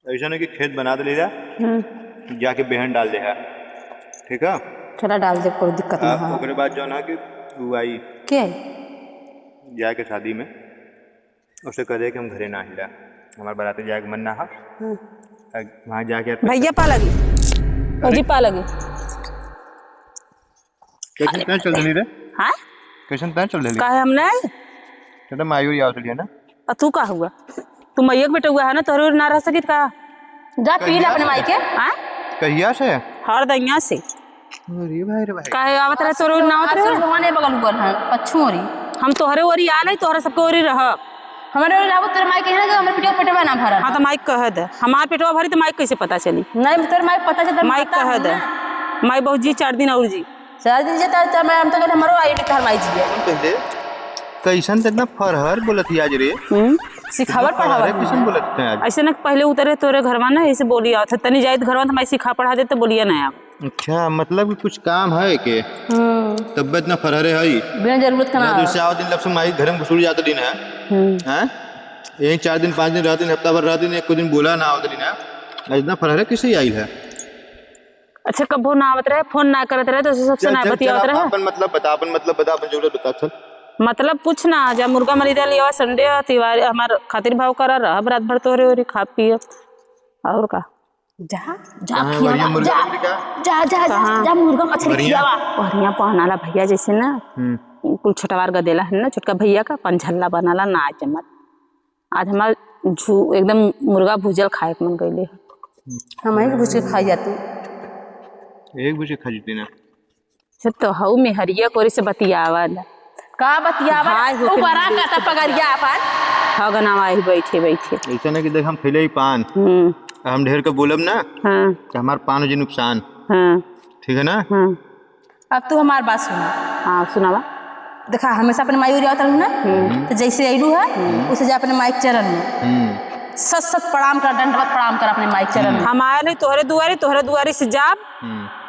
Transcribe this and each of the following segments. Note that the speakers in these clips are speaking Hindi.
ऐसा नहीं कि खेत बना दे लीजा जाके बेहन डाल दे है, ठीक है? चला डाल दे, कोई दिक्कत नहीं है। ओकरे बाद जो ना कि तू आई के जाए के शादी में उसे कह दे कि हम घरे ना हिला, हमारे बाराती जाए के मन ना है, वहाँ जाके भैया पा लगी जी पा लगी। कैसे तय चल रही रे? हाँ कैसे तय चल रही? काहे हमने आई चलो मायूरी आओ चलिए ना। और तू का हुआ? तू मैया के बेटा हुआ है ना, तोहरे ना रह सकित का? जा पी ले अपने माई के। हाँ कहिया से? हर दैया से। अरे भाई रे भाई, काहे आवत रहे तोरे ना आवत रहे? भगवान बगल बोल है पछू ओरी हम तोहरे ओरी आ नहीं, तोहरे सबके ओरी रह। हमारे ओरी लाबो तेरे माई के है ना, हमरे पेटवा पेटवा ना भरल। हाँ तो माइक कह दे, हमार पेटवा भरी तो माइक कैसे पता चली? नहीं तेरे माई पता चलता माइक कह दे, माई बहुत जी 4 दिन और जी 4 दिन जेता त मैं हम तो कहले हमरो आई तार माई जी कहते कैसन त इतना फरहर बोलत ही आज रे? सिखावर पढ़ावा कैसन बोलत है आज? ऐसे ना पहले उतरे तोरे घरवा ना ऐसे बोली आवत तनी जाइत घरवा तो मैं सिखा पढ़ा दे तो बोलिए ना आप। अच्छा मतलब कि कुछ काम है के तबियत ना फरहरे है बिना जरूरत का ना दूसरे आओ दिन लपस माई घर में घुसूर जाते दिन है हैं? यही 4 दिन 5 दिन रहते हफ्ता भर रहते एक दिन बोला ना आवत दिन है, इतना फरहरे किसे आई है? अच्छा कबो ना आवत रहे, फोन ना करत रहे तो सबसे ना बतियावत रहे। अपन मतलब बता, अपन जरूरत बता चल। मतलब पूछ ना जा मुर्गा मरीदा लिया संडे तिवारी हमार खातिर भाव करा रहा रात भर तोरे ओरी खा पियो और का जा जा खियावा जा जा जा जा मुर्गा मछली खियावा। बढ़िया पहनाला भैया जैसे ना कुल छोटवार गदेला है ना, छोटका भैया का पंझल्ला बनाला ना चम्मच। आज हमार एकदम मुर्गा भूजल खाए के मन गईले। हम ही भूज के खाई जाती एक बजे खा जीती ना तो हऊ में हरिया कोरी से बतियावल का बतियावा तू बड़ा काटा पगड़िया अपन हगनावा ही बैठे बैठे ऐसा ना कि देख हम खिले ही पान हम ढेर के बोलब ना कि हमार पान जी नुकसान, ठीक है ना? अब तू हमार बात सुना। हाँ सुनावा। देखा हमेशा अपने माई जाता हूँ ना, तो जैसे अइलू है उसे जा अपने माइक चरण में सत सत प्रणाम कर, दंडवत प्रणाम कर अपने माइक चरण में। हम आए नहीं तोहरे दुआरी से जाब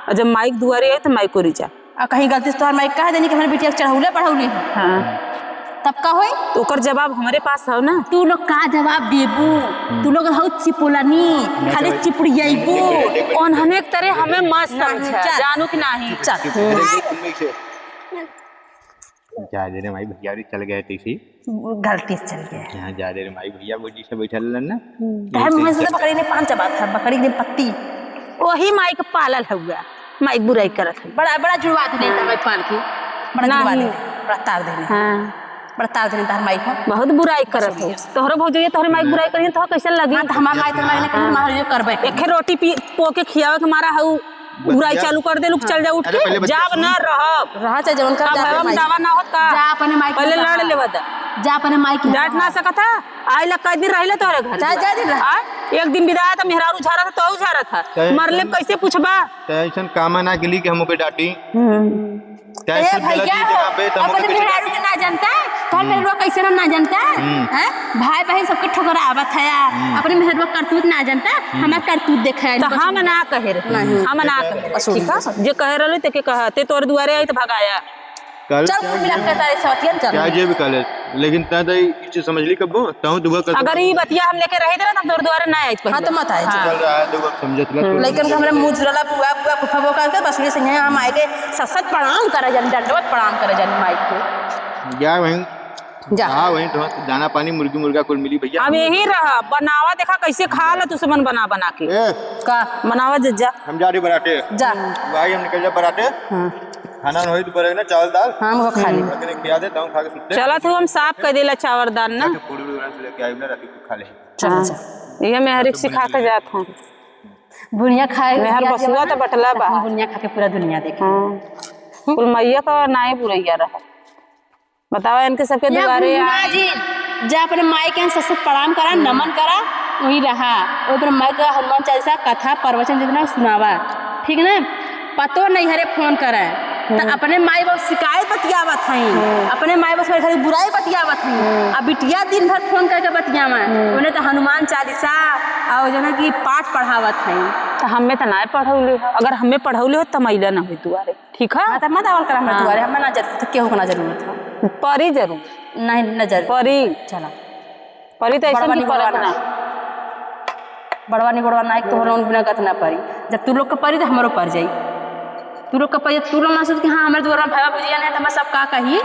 और जब माइक दुआरी आए तो माइक को जा। और कहीं गलती से तुम्हारे माइक कह देनी कि हमारे बिटिया चढ़ौले पढ़ौले तब का होई? तो ओकर जवाब हमारे पास हो ना। तू लोग का जवाब देबू? तू लोग हौ चिपोलानी खाली चिपड़ियाइबू ओनहने के तरह हमें मत समझ जानू कि नहीं। जा दे रे माई भैया चल गए तीसी गलती से चल गए। यहाँ जा दे रे माई भैया गोजी से बैठा ना मुँह से बकरी ने 5 बात है, बकरी ने पत्ती वही माइक पालल हुआ माइक बुराई करत है। बड़ा बड़ा जुड़वा दे माइक पाल के बड़ा जुड़वा दे, बड़ा तार देने। हाँ बड़ा तार देने तार माइक में बहुत बुराई करत है। तोहरे भौजइया तोहरे माइक बुराई करिए तो कैसे लगी? हमार माई तो माई ने हमार जो करबे एक रोटी पो के खियावे के मारा हऊ बुराई चालू कर दे। लोग चल जा उठ के जाब ना रह चाहे जवन कर दावा ना होत का। जा अपने माइक पहले लड़ लेवा दा, जा अपने माइक डांट ना सकत था। आई ला कई दिन रहले तोहरे घर जा जा दिन रहा। एक दिन विदाया था मेहरारू झारा था तो झारा था मरले कैसे पूछबा? टेंशन कामा ना के लिए कि हम ओके डांटी ए भैया अपने मेहरारू के ना जानता है तो मेहरुआ कैसे ना जानता है? भाई बहन सबके ठुकरावत है, अपने मेहरुआ करतूत ना जानता, हमार करतूत देखा है। तो हम ना कहे रे, हम ना कहे ठीक है। जे कहे रहले ते के कहते तोर दुआरे आई तो भगाया कल चल मिला के तारे सवतियन चल क्या जे भी कल लेकिन ता दई इच्छा समझ ली कब ताऊ दुआ कर। अगर ई बतिया हम लेके रहे थे ना तोर दुआरे ना आई। हां तो मत आए चल रहा है दुआ समझत ला लेकिन हमरा मुंह जुरला पुआ पुआ फुफा बोका के बस से हम आए के ससत प्रणाम करे जन दंडवत प्रणाम करे जन माइक को जा वहीं जा। हां वहीं तो दाना पानी मुर्गी मुर्गा कुल मिली भैया। अब यही रहा बनावा देखा कैसे खा ला तू मन बना बना के का बनावा जज्जा। हम जा रहे बराते जा भाई हम निकल जा बराते। हां खाना नहीं तो बरेगा ना चावल दाल हां वो खा ले लेकिन खिया दे ताऊ खा के सुते चला तू हम साफ कर देला चावल दाल ना पूरी उड़ा से लेके आई ना रात को खा ले। चल ये मैं हर एक सिखा के जात हूं बुनिया खाए मेहर बसुआ तो बटला बा बुनिया खा के पूरा दुनिया देखे। कुल मैया का नाई बुरैया रहा बतावा इनके सबके दुआरे जी जा अपने माई के ससत प्रणाम करा नमन करा वही रहा वो अपने माई का हनुमान चालीसा कथा प्रवचन जितना सुनावा ठीक ना। पतो नहीं हरे फोन करे तो अपने माई बाप शिकायत बतियावत हई, अपने माई बाप खाली बुराई बतियावत हई। अब बिटिया दिन भर फोन करके बतियावा उन्हें तो हनुमान चालीसा और जना की पाठ पढ़ावत हई। तो हमें तो ना पढ़ौले अगर हमें पढ़ौले हो तो मैला ना हुई दुआरे ठीक है। तो मत आवल कर हमरा दुआरे हमें ना जरूरत तो केहू को ना जरूरत है परी जरूर नहीं नजर परी चला परी तो ऐसा नहीं पड़ा ना बड़वा नहीं बड़वा नाइक तो लोन बिना गत ना पड़ी। जब तू लोग का पड़ी तो हमारो पड़ जाई। तू लोग का पड़ी तू लोग ना सोच कि हाँ हमारे द्वारा भाई बुझिया नहीं तो हम सब का कही।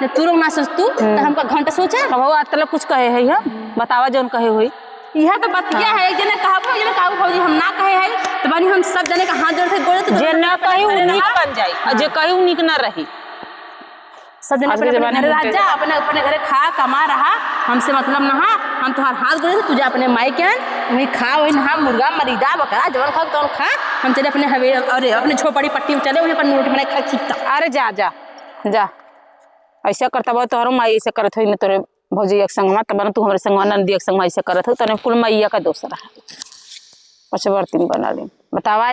जब तू लोग ना सोच तू तो हमका घंटा सोचा अब वो मतलब कुछ कहे है या बतावा जौन कहे हुई यह तो बतिया है। एक जने कहबो एक जने कहबो भौजी हम ना कहे है तो बानी हम सब जने का हाथ जोड़ के गोड़े तो जे ना कही उ नीक बन जाई और जे कही उ नीक ना रही। सब जने अपने घरे रह जा अपने घरे खा कमा रहा हमसे मतलब ना हम तुहार हाथ जोड़े तुझे अपने माई के वही खा वही नहा मुर्गा मरीदा बकरा जवन खा तो खा हम चले अपने हवे अरे अपने झोपड़ी पट्टी में चले वहीं पर रोटी बनाए खा खींचता। अरे जा जा जा ऐसा करता बा तोहरो माई ऐसे करत होई न तोरे भौजी एक संग में तब तू हमारे संग नंदी एक संग में ऐसे करत हो तने कुल मैया का दोस्त रहा पछवर्ती बना ली बतावा।